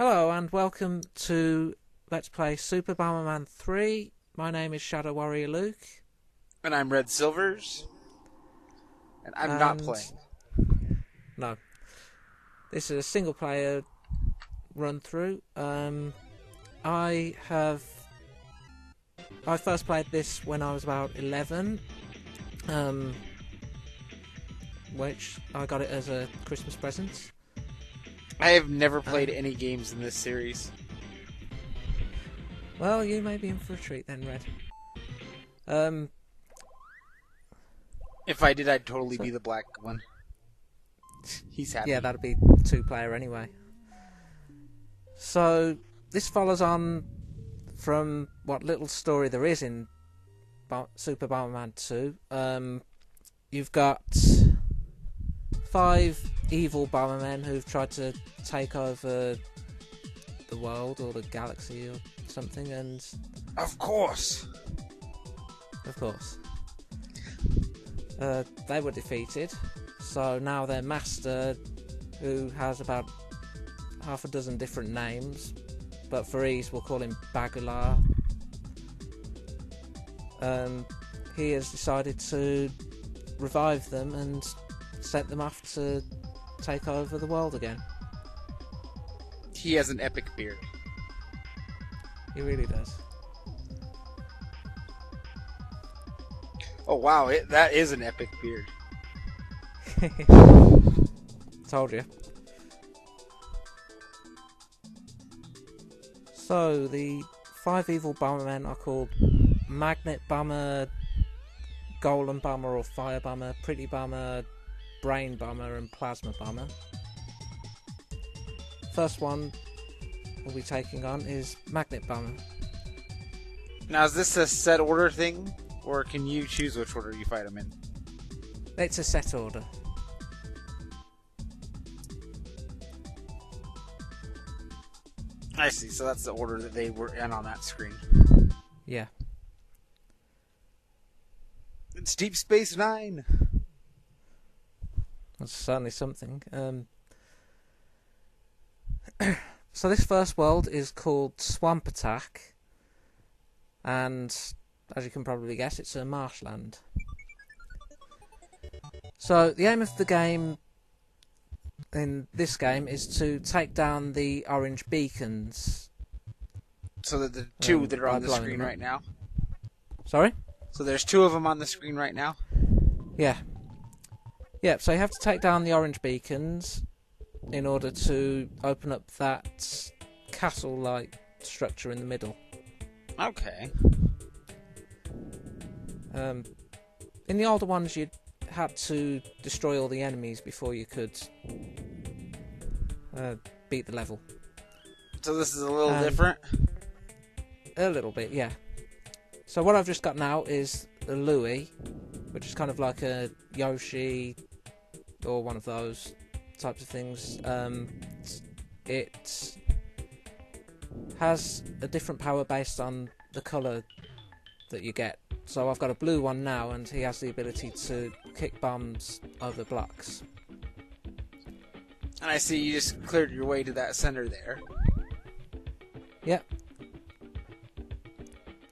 Hello and welcome to Let's Play Super Bomberman 3. My name is Shadow Warrior Luke. And I'm Red Silvers. And I'm not playing. No. This is a single player run through. I first played this when I was about 11. Which I got it as a Christmas present. I have never played any games in this series. Well, you may be in for a treat then, Red. If I did, I'd totally be the black one. He's happy. Yeah, that'd be two-player anyway. So, this follows on from what little story there is in Super Bomberman 2. You've got 5 evil Bombermen who've tried to take over the world or the galaxy or something, and Of course, they were defeated. So now their master, who has about half a dozen different names, but for ease we'll call him Bagular, he has decided to revive them and sent them off to take over the world again. he has an epic beard. He really does. Oh wow, that is an epic beard. Told you. So the 5 evil Bombermen are called Magnet Bomber, Golem Bomber or Fire Bomber, Pretty Bomber, Brain Bomber and Plasma Bomber. First one we'll be taking on is Magnet Bomber. Now, is this a set order thing, or can you choose which order you fight them in? It's a set order. I see, so that's the order that they were in on that screen. Yeah. It's Deep Space Nine! That's certainly something. So this first world is called Swamp Attack, and as you can probably guess, it's a marshland. So the aim of the game in this game is to take down the orange beacons. So that the two that are on the screen right now. Sorry? So there's 2 of them on the screen right now? Yeah. Yeah, so you have to take down the orange beacons in order to open up that castle-like structure in the middle. Okay. In the older ones, you had to destroy all the enemies before you could beat the level. So this is a little different? A little bit, yeah. So what I've just got now is the Louie, which is kind of like a Yoshi or one of those types of things. It has a different power based on the colour that you get. So I've got a blue one now, and he has the ability to kick bombs over blocks. And I see you just cleared your way to that center there. Yep.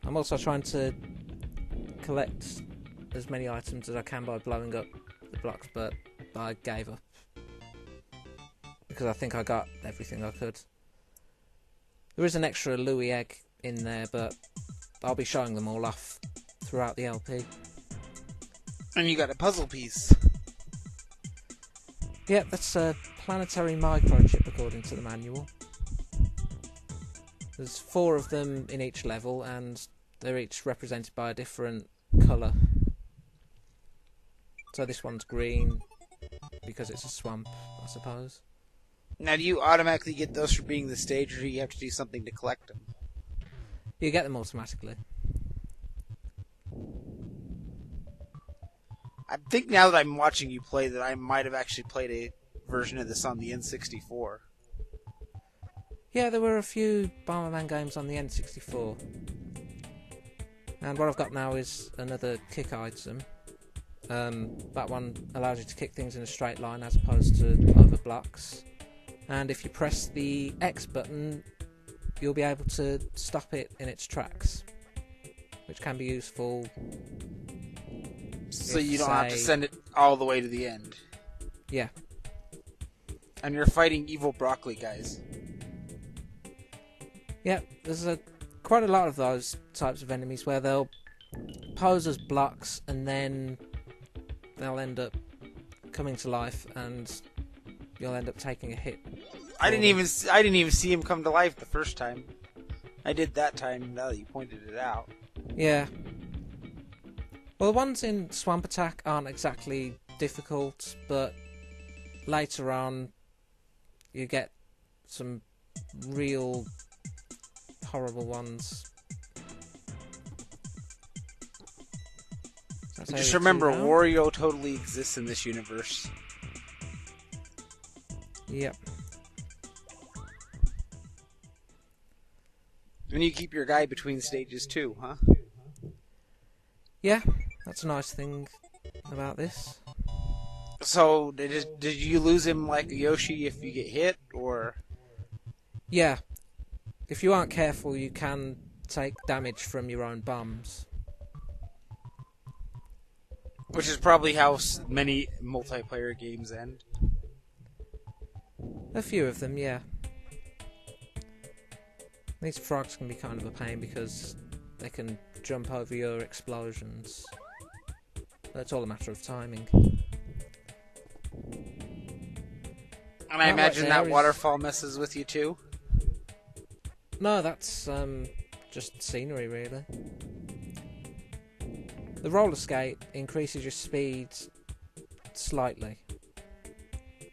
I'm also trying to collect as many items as I can by blowing up the blocks, but I gave up because I think I got everything I could. There is an extra Louie egg in there, but I'll be showing them all off throughout the LP. And you got a puzzle piece. Yep, that's a planetary microchip according to the manual. There's 4 of them in each level, and they're each represented by a different colour. So this one's green because it's a swamp, I suppose. Now, do you automatically get those for being the stage, or do you have to do something to collect them? You get them automatically. I think now that I'm watching you play that I might have actually played a version of this on the N64. Yeah, there were a few Bomberman games on the N64. And what I've got now is another kick item. That one allows you to kick things in a straight line as opposed to over blocks. and if you press the X button, you'll be able to stop it in its tracks, which can be useful. So you don't have to send it all the way to the end. Yeah. And you're fighting evil broccoli guys. Yeah, there's quite a lot of those types of enemies where they'll pose as blocks and then they'll end up coming to life and you'll end up taking a hit. I didn't even see him come to life the first time. I did that time now that you pointed it out. Yeah. Well, the ones in Swamp Attack aren't exactly difficult, but later on you get some real horrible ones. Just remember, Wario totally exists in this universe. Yep. And you keep your guy between stages too, huh? Yeah, that's a nice thing about this. So, did you lose him like Yoshi if you get hit, or...? Yeah. If you aren't careful, you can take damage from your own bombs. Which is probably how many multiplayer games end. A few of them, yeah. These frogs can be kind of a pain because they can jump over your explosions. But it's all a matter of timing. And I imagine that waterfall messes with you too? No, that's just scenery, really. The roller skate increases your speed slightly.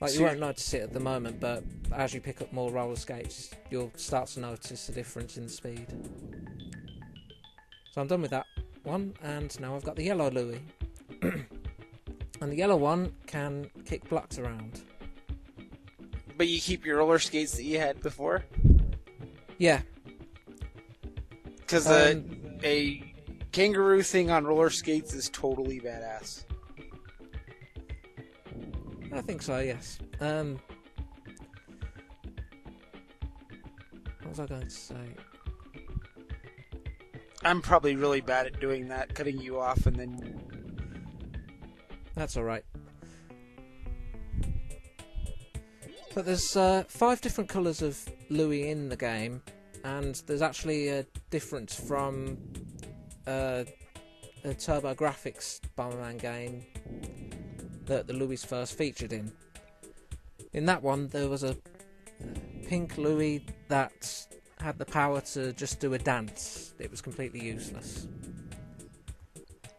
Like, you won't notice it at the moment, but as you pick up more roller skates, you'll start to notice a difference in the speed. So I'm done with that one, and now I've got the yellow Louie. And the yellow one can kick blocks around. But you keep your roller skates that you had before? Yeah. Because a kangaroo thing on roller skates is totally badass. I think so, yes. What was I going to say? I'm probably really bad at doing that, cutting you off and then... That's alright. But there's 5 different colours of Louie in the game, and there's actually a difference from a TurboGrafx Bomberman game that the Louie's first featured in. In that one, there was a pink Louie that had the power to just do a dance. It was completely useless.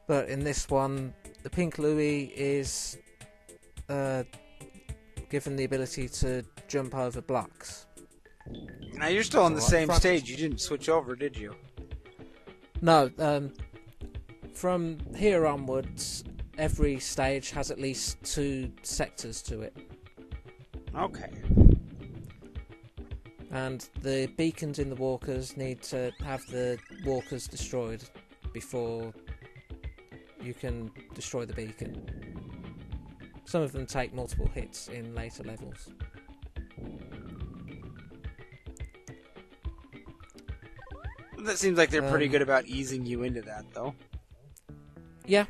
But in this one, the pink Louie is given the ability to jump over blocks. Now you're still on the same stage. You didn't switch over, did you? No. From here onwards, every stage has at least 2 sectors to it. Okay. And the beacons in the walkers need to have the walkers destroyed before you can destroy the beacon. Some of them take multiple hits in later levels. That seems like they're pretty good about easing you into that, though. Yeah.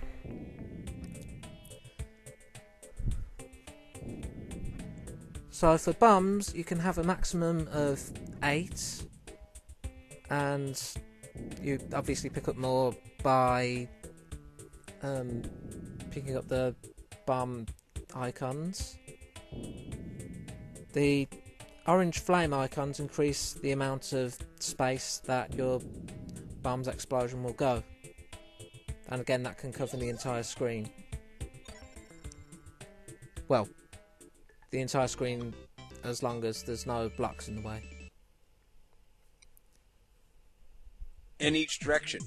So for bombs, you can have a maximum of 8, and you obviously pick up more by picking up the bomb icons. The orange flame icons increase the amount of space that your bomb's explosion will go, and again that can cover the entire screen. Well, the entire screen as long as there's no blocks in the way. In each direction?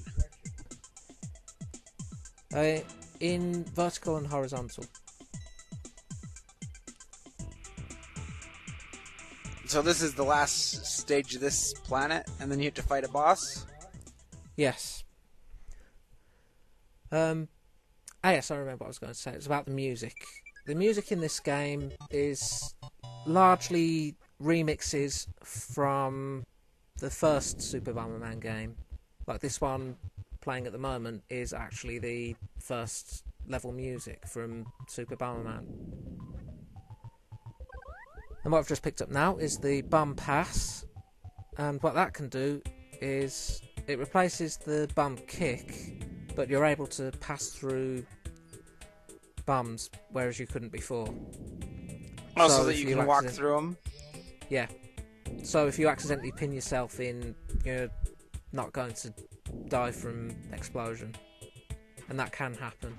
In vertical and horizontal. So this is the last stage of this planet, and then you have to fight a boss? Yes. Yes, I remember what I was going to say. It's about the music. The music in this game is largely remixes from the first Super Bomberman game. Like this one playing at the moment is actually the first level music from Super Bomberman. And what I've just picked up now is the Bum Pass, and what that can do is it replaces the Bum Kick, but you're able to pass through bums, whereas you couldn't before. So that you can walk through them? Yeah. So if you accidentally pin yourself in, you're not going to die from explosion. And that can happen.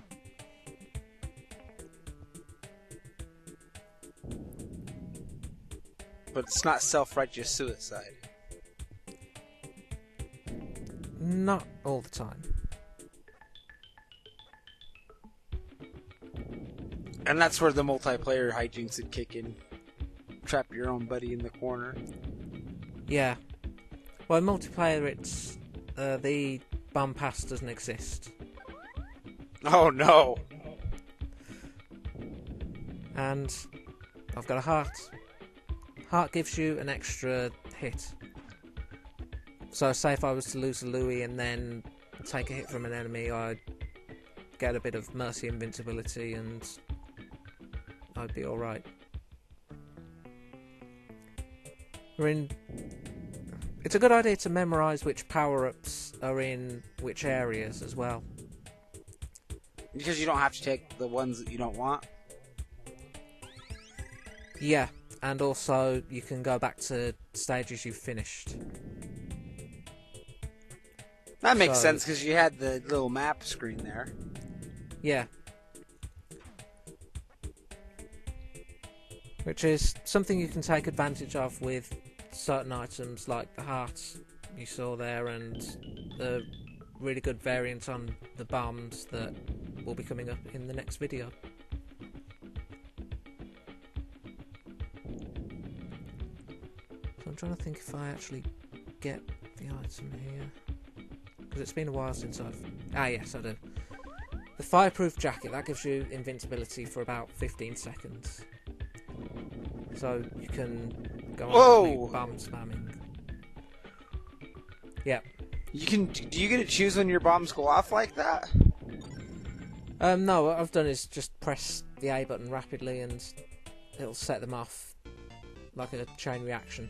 But it's not self-righteous suicide. Not all the time. And that's where the multiplayer hijinks would kick in. Trap your own buddy in the corner. Yeah. Well, in multiplayer, it's the Bum Pass doesn't exist. Oh no! And I've got a heart. Heart gives you an extra hit. So say if I was to lose a Louie and then take a hit from an enemy, I'd get a bit of mercy invincibility and I'd be alright. It's a good idea to memorise which power-ups are in which areas as well. Because you don't have to take the ones that you don't want? Yeah, and also you can go back to stages you've finished. That makes sense, because you had the little map screen there. Yeah. Which is something you can take advantage of with certain items like the hearts you saw there and the really good variant on the bombs that will be coming up in the next video. So I'm trying to think if I actually get the item here. Because it's been a while since I've... Ah, yes, I do. The fireproof jacket, that gives you invincibility for about 15 seconds. So you can go on and make bomb spamming. Yeah. Do you get to choose when your bombs go off like that? No, what I've done is just press the A button rapidly and it'll set them off like a chain reaction.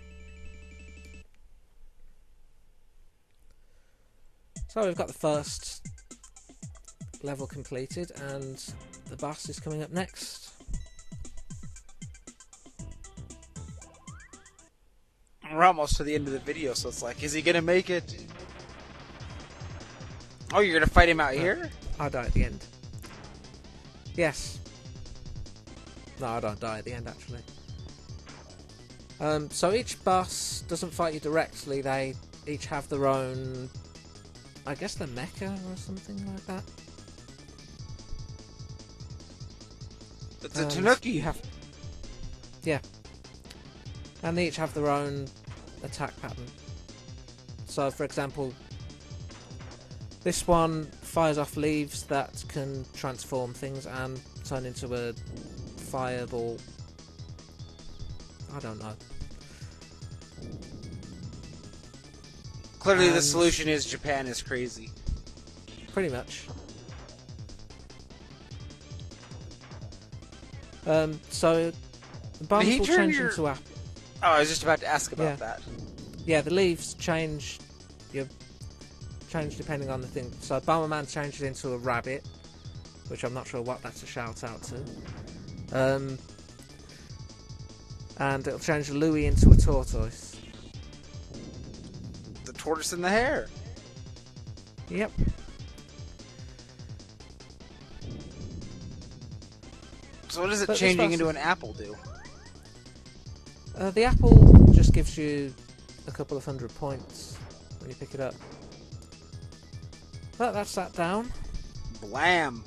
So we've got the first level completed and the boss is coming up next. We're almost to the end of the video, so it's like, is he gonna make it? Oh, you're gonna fight him out here? I die at the end. Yes. No, I don't die at the end, actually. So each boss doesn't fight you directly, they each have their own... I guess the mecha or something like that. It's a Tanuki! You have... Yeah. And they each have their own attack pattern. So, for example, this one fires off leaves that can transform things and turn into a fireball. I don't know. Clearly the solution is Japan is crazy. Pretty much. So the bombs will change into apple. Oh, I was just about to ask about that. Yeah, the leaves change. You change depending on the thing. So Bomberman changed it into a rabbit, which I'm not sure what that's a shout out to. And it'll change the Louie into a tortoise. The tortoise and the hare. Yep. So what does it changing into an apple do? The apple just gives you a couple of 100 points when you pick it up. But that's that down. Blam!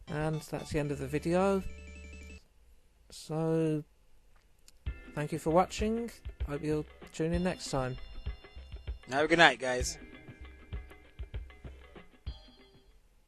And that's the end of the video. So, thank you for watching. Hope you'll tune in next time. Have a good night, guys.